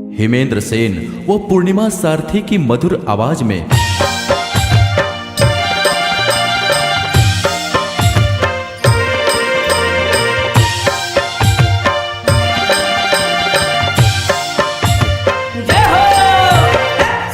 हिमेंद्र सेन व पूर्णिमा सारथी की मधुर आवाज में।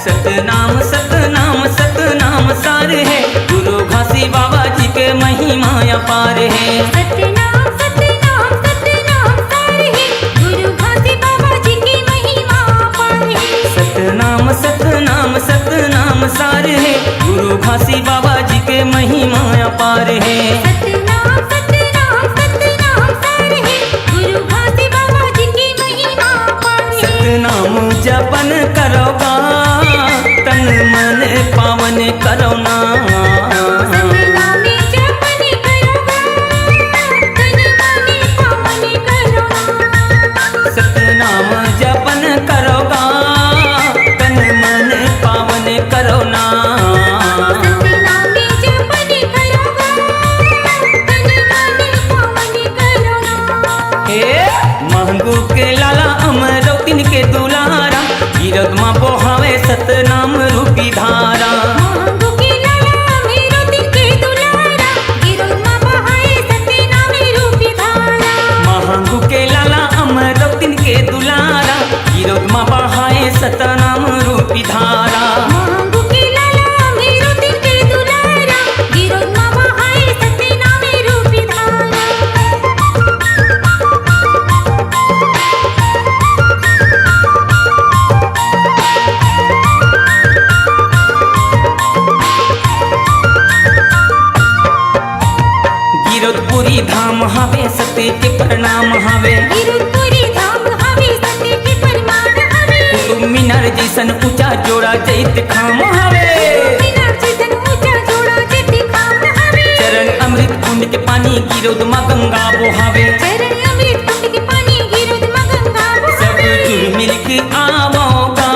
सतनाम सतनाम सतनाम सार है, गुरु घासी बाबा जी के महिमा अपार है। सतनाम सतनाम सतनाम सार है, गुरु घासी बाबा जी की महिमा अपार है। सतनाम सतनाम सतनाम सार है, गुरु घासी बाबा जी के महिमा अपार है। सतनाम सतनाम सतनाम सार है, गुरु घासी बाबा जी की महिमा अपार है। सतनाम जपन करोगा, तन मन पावन करोना। सतनाम जपन करोगा, तन मन पावन करोना। सतनाम जपन करोगा, तन मन पावन करोना। सतनाम जपन करोगा, तन मन पावन करोना। हे महंगू के लाला अमरोतिन के दुलारा, गिरद माँ बोहावे सतनाम रूपी धारा। महंगू के लाला मेरो दिन के दुलारा, गिरोध माँ बहाए सतनाम रूपी धारा। महंगू के लाला अमरोतिन के दुलारा, गिरद माँ बोहाए सतनाम रूपी धारा। महंगू के लाला मेरो दिन के दुलारा, गिरोध माँ बहाए सतनाम रूपी धारा। गिरदपुरी धाम हावे सत्य के प्रणाम हावे। गिरधपुरी धाम हवे सत्य के प्रमाण हवे। कुतुब मीनार जैसन ऊंचा जोड़ा जैत खाम हावे। मीनार जितन ऊंचा जोड़ा जिति खाम हवे। चरण अमृत कुंड के पानी गिरोद माँ गंगा बोहावे। चरण अमृत कुंड के पानी गिरोध माँ गंगा सब बहावे। जुड़ मिल के आवोगा,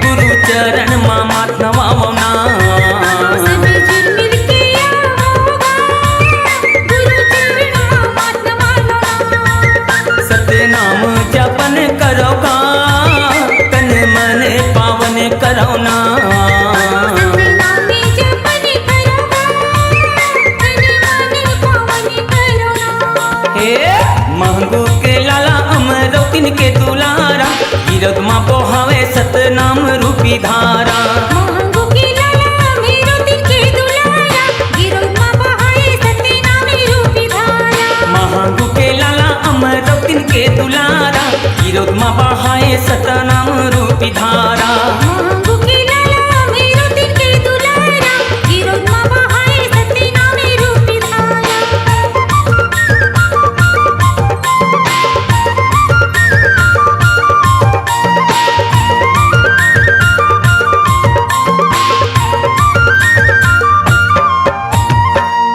गुरु चरण माँ मात नवावना। सब जुड़ मिल के आओगा, गुरु चरण माँ मात नवावना। सतनाम जपन करोगा, तन मन पावन करोना। सतनाम जपन करोगा, तन मन पावन करोना। हे महंगू के लाला अमरोतिन के दुलारा, गिरद माँ बोहावे सतनाम रूपी धारा। महंगू के लाला मेरो दिन के दुलारा, गिरोध माँ बहाए सतनाम रूपी धारा। महंगू के लाला अमरोतिन के दुलारा, गिरद माँ बोहाए सतनाम रूपी धारा। महंगू के लाला मेरो दिन के दुलारा, गिरोध माँ बहाए सतनाम रूपी धारा।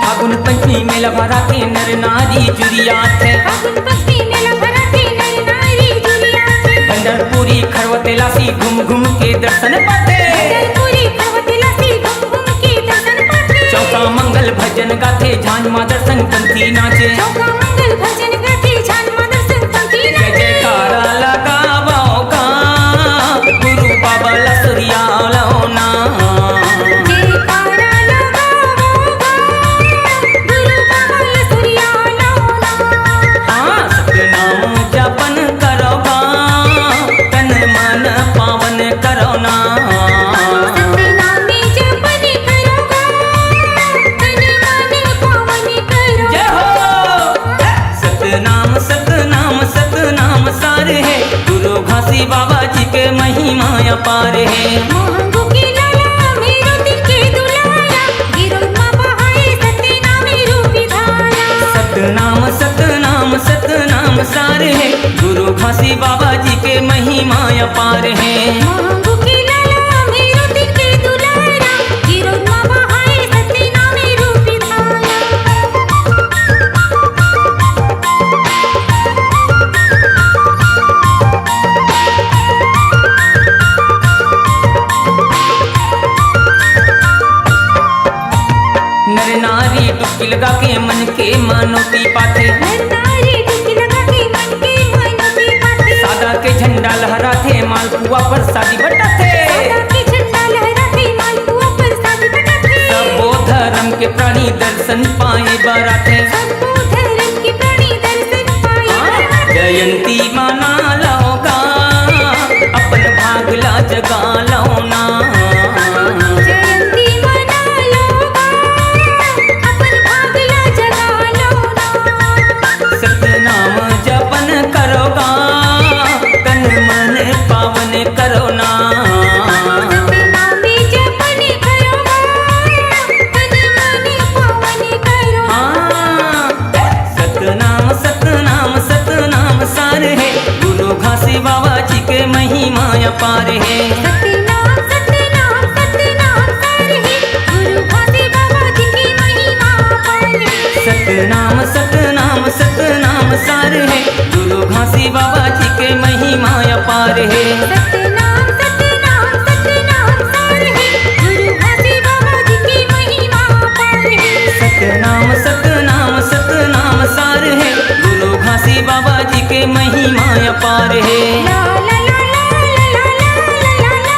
फागुन पंचमी मेला भरा के नर नारी जुरिया थे। फागुन पक्षी मेला भरा के नर नारी जुलिया थे। पंढरपुरी खरवतेला सी घूम घूम के दर्शन पाते। पंढरपुरी खरवतिला सी घूम घूम के दर्शन पाते। चौका मंगल भजन गाथे, झांझ माँ दर्शन पंथी नाचे। चौका मंगल भजन गाथे, झांझ माँ दर्शन पंक्ति जय नाचे। जयकारा लगावोगा, गुरु बाबा लसरिया लौना। जयकारा लगावोगा, गुरु बाबा लसुरिया लौना। हाँ सतनाम जपन करोगा, तन मन पावन करोना। सतनाम जपन करोगा, तन मन पावन करोना। जय हो। सतनाम सतनाम सतनाम सार है, गुरु घासी बाबा जी के महिमा अपार है। महंगू के लाला मेरो दिन के दुलारा, गिरोध माँ बहाए सतनाम रूपी धारा। सतनाम सतनाम सतनाम सार है, गुरु घासी बाबा जी के महिमा अपार है। महंगू के लाला मेरो दिन के दुलारा, गिरोध माँ बहाए सतनाम रूपी धारा। नर नारी डुबकी लगा के मन के मानोती पाथे। नर नारी डुबकी लगा के मन के मनोती पाते। सादा के झंडा लहराते घासी बाबा जी के महिमा अपार है। सतनाम सतनाम सतनाम सार है, गुरु घासी बाबा जी की महिमा अपार है। सतनाम सतनाम सतनाम सार है, गुरु घासी बाबा जी के महिमा अपार है। सतनाम सतनाम सतनाम सार है, गुरु घासी बाबा जी की महिमा अपार है। सतनाम सतनाम सतनाम सार है, गुरु घासी बाबा जी के महिमा अपार है। ला ला ला ला ला ला ला ला ला ला ला ला।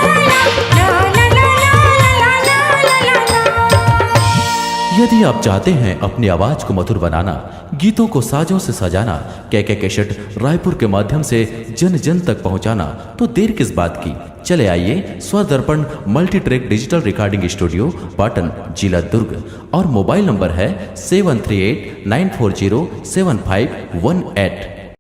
यदि आप चाहते हैं अपनी आवाज को मधुर बनाना, गीतों को साजों से सजाना, के कैसेट रायपुर के माध्यम से जन जन तक पहुंचाना, तो देर किस बात की, चले आइए स्वर दर्पण multi track digital recording studio, Patan, जिला दुर्ग। और मोबाइल नंबर है 7389407518।